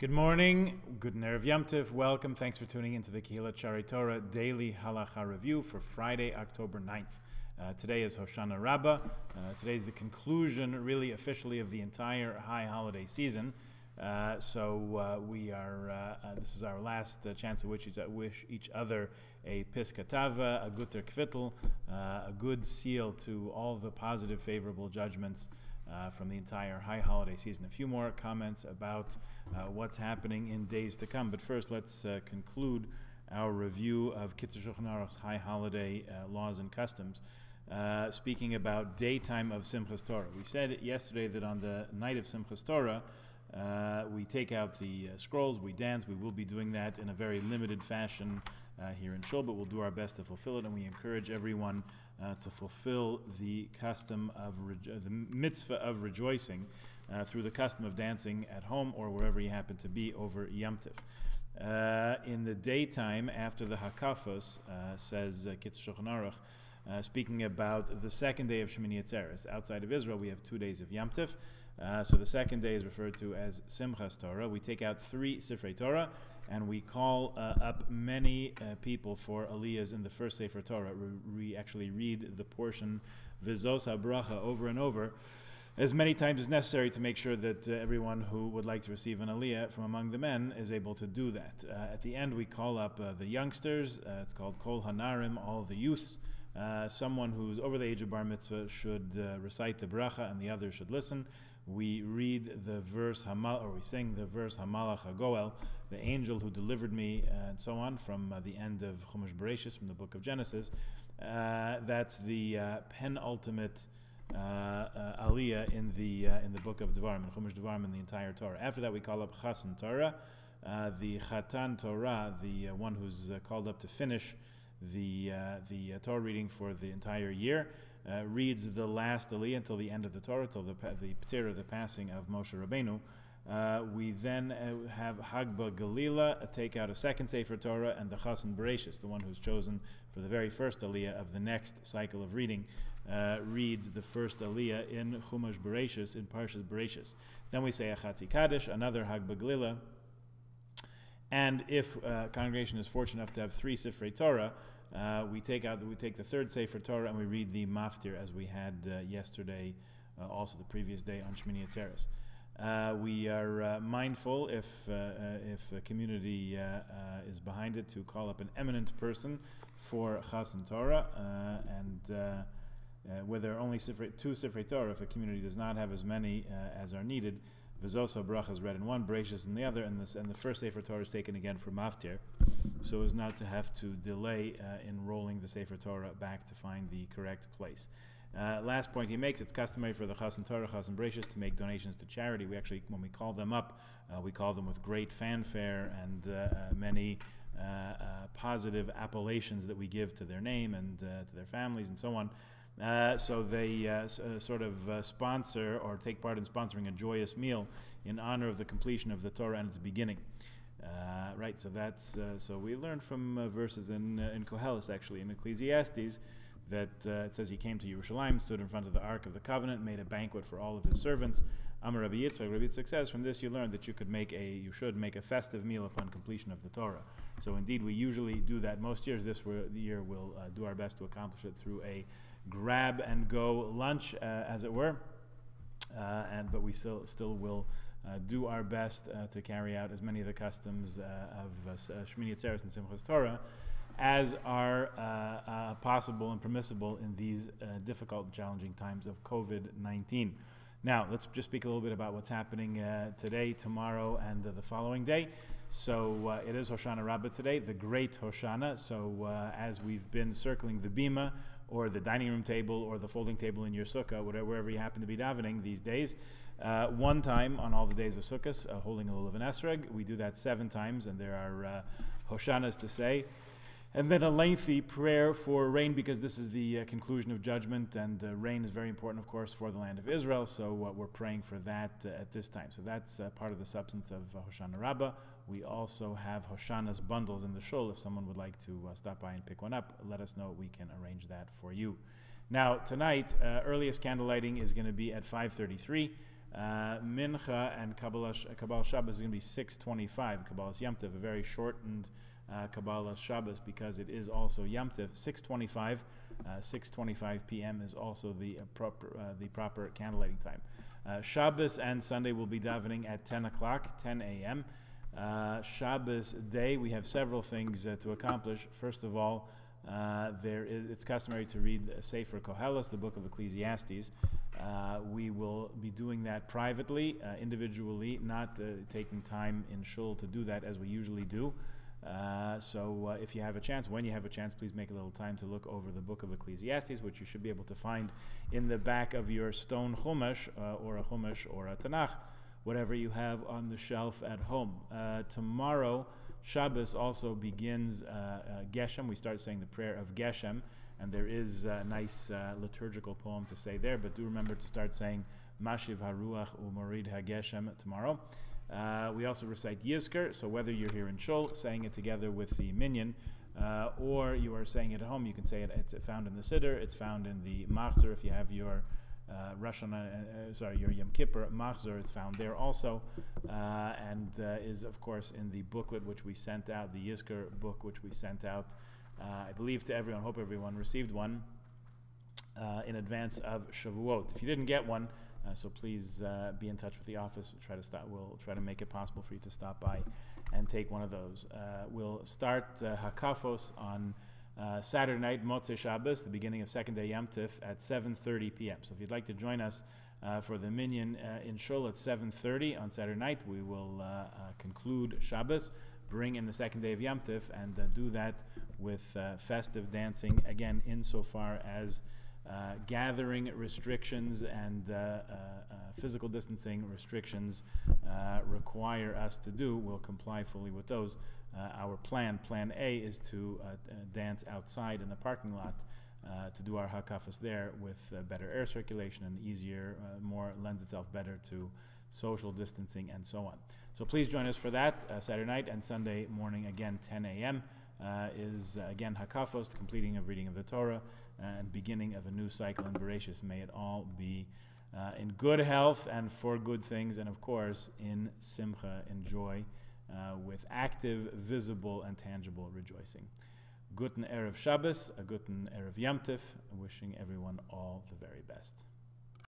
Good morning, good Erev Yom Tov, welcome, thanks for tuning into the Halacha Torah Daily Halacha Review for Friday, October 9th. Today is Hoshana Rabbah. Today is the conclusion, really officially, of the entire high holiday season. This is our last chance to wish each other a Piskatava, a Guter Kvittel, a good seal to all the positive, favorable judgments from the entire high holiday season. A few more comments about what's happening in days to come. But first, let's conclude our review of Kitzur Shulchan Aruch's high holiday laws and customs. Speaking about daytime of Simchas Torah. We said yesterday that on the night of Simchas Torah, we take out the scrolls, we dance. We will be doing that in a very limited fashion here in Shul, but we'll do our best to fulfill it, and we encourage everyone to fulfill the custom of the mitzvah of rejoicing through the custom of dancing at home or wherever you happen to be over Yom Tov. In the daytime, after the Hakafos, says Kitzur Shulchan Aruch, speaking about the second day of Shemini Atzeres. Outside of Israel, we have 2 days of Yom Tov. So the second day is referred to as Simchas Torah. We take out 3 Sifrei Torah, and we call up many people for Aliyahs in the first Sefer Torah. We actually read the portion Vizos HaBracha over and over, as many times as necessary to make sure that everyone who would like to receive an Aliyah from among the men is able to do that. At the end, we call up the youngsters. It's called Kol Hanarim, all the youths. Someone who's over the age of Bar Mitzvah should recite the bracha, and the others should listen. We read the verse we sing the verse Hamalach HaGoel, the angel who delivered me, and so on, from the end of Chumash Bereshis, from the book of Genesis. That's the penultimate aliyah in the book of Devarim, in Chumash Devarim, in the entire Torah. After that, we call up Chasan Torah, the Chatan Torah, the one who's called up to finish the Torah reading for the entire year. Reads the last aliyah until the end of the Torah, till the P'tira, the passing of Moshe Rabbeinu. We then have Hagba Galila, take out a second Sefer Torah, and the Chasan Bereshis, the one who's chosen for the very first aliyah of the next cycle of reading, reads the first aliyah in Chumash Bereshis, in Parshas Bereshis. Then we say a Chatzi Kaddish, another Hagba Galila. And if a congregation is fortunate enough to have 3 Sifrei Torah, we take the third Sefer Torah and we read the Maftir, as we had yesterday, also the previous day on Shemini Atzeres. We are mindful, if a community is behind it, to call up an eminent person for Chasan Torah, and where there are only 2 Sifrei Torah, if a community does not have as many as are needed, V'zos HaBracha is read in one, Bereshis in the other, and the first Sefer Torah is taken again for Maftir, so as not to have to delay in rolling the Sefer Torah back to find the correct place. Last point he makes, it's customary for the Chasan Torah, Chasan Bereshis, to make donations to charity. We actually, when we call them up, we call them with great fanfare and many positive appellations that we give to their name and to their families and so on. So they sort of sponsor or take part in sponsoring a joyous meal in honor of the completion of the Torah and its beginning. Right, so that's so we learned from verses in Koheles, actually, in Ecclesiastes, that it says he came to Yerushalayim, stood in front of the Ark of the Covenant, made a banquet for all of his servants. Amar Rabbi Yitzchak, Rabbi Yitzchak says, from this you learned that you should make a festive meal upon completion of the Torah. So indeed, we usually do that most years. This year we'll do our best to accomplish it through a grab and go lunch, as it were, but we still will do our best to carry out as many of the customs of Shemini Atzeres and Simchas Torah as are possible and permissible in these difficult and challenging times of COVID-19. Now, let's just speak a little bit about what's happening today, tomorrow, and the following day. So it is Hoshana Rabbah today, the great Hoshana. So as we've been circling the bima, or the dining room table, or the folding table in your sukkah, wherever you happen to be davening these days, one time on all the days of Sukkot, holding a lulav and esrog. We do that 7 times, and there are Hoshanas to say. And then a lengthy prayer for rain, because this is the conclusion of judgment, and rain is very important, of course, for the land of Israel, so we're praying for that at this time. So that's part of the substance of Hoshana Rabbah. We also have Hoshana's bundles in the shul. If someone would like to stop by and pick one up, let us know. We can arrange that for you. Now, tonight, earliest candle lighting is going to be at 5:33. Mincha and Kabbalah Shabbos is going to be 6:25. Kabbalah Yom Tov, a very shortened Kabbalah Shabbos, because it is also Yom Tov. 6:25 p.m. is also the proper candlelighting time. Shabbos and Sunday will be davening at 10 o'clock, 10 a.m. Shabbos day, we have several things to accomplish. First of all, it's customary to read Sefer Koheles, the book of Ecclesiastes. We will be doing that privately, individually, not taking time in shul to do that as we usually do. So if you have a chance, when you have a chance, please make a little time to look over the book of Ecclesiastes, which you should be able to find in the back of your stone chumash, or a Tanakh, whatever you have on the shelf at home. Tomorrow, Shabbos also begins Geshem. We start saying the prayer of Geshem, and there is a nice liturgical poem to say there, but do remember to start saying Mashiv HaRuach U'Morid HaGeshem tomorrow. We also recite Yizkar, so whether you're here in Shul, saying it together with the minyan, or you are saying it at home, you can say it. It's found in the Siddur, it's found in the Machzor. If you have your your Yom Kippur Machzor, it's found there also, and is of course in the booklet which we sent out, the Yizkar book which we sent out, I believe, to everyone. Hope everyone received one in advance of Shavuot. If you didn't get one, so please be in touch with the office. We'll try to make it possible for you to stop by and take one of those. We'll start Hakafos on Saturday night, Motzei Shabbos, the beginning of second day Yom Tif, at 7:30 p.m. So if you'd like to join us for the minyan in Shul at 7:30 on Saturday night, we will conclude Shabbos, bring in the second day of Yom Tif, and do that with festive dancing, again, insofar as gathering restrictions and physical distancing restrictions require us to do. We'll comply fully with those. Our plan A, is to dance outside in the parking lot, to do our hakafas there with better air circulation and easier, more lends itself better to social distancing and so on. So please join us for that Saturday night, and Sunday morning again 10 a.m. Is again hakafos, the completing of reading of the Torah, and beginning of a new cycle in Bereshis. May it all be in good health and for good things, and of course in simcha, in joy, with active, visible, and tangible rejoicing. Guten Erev Shabbos, a guten Erev Yom Tif, wishing everyone all the very best.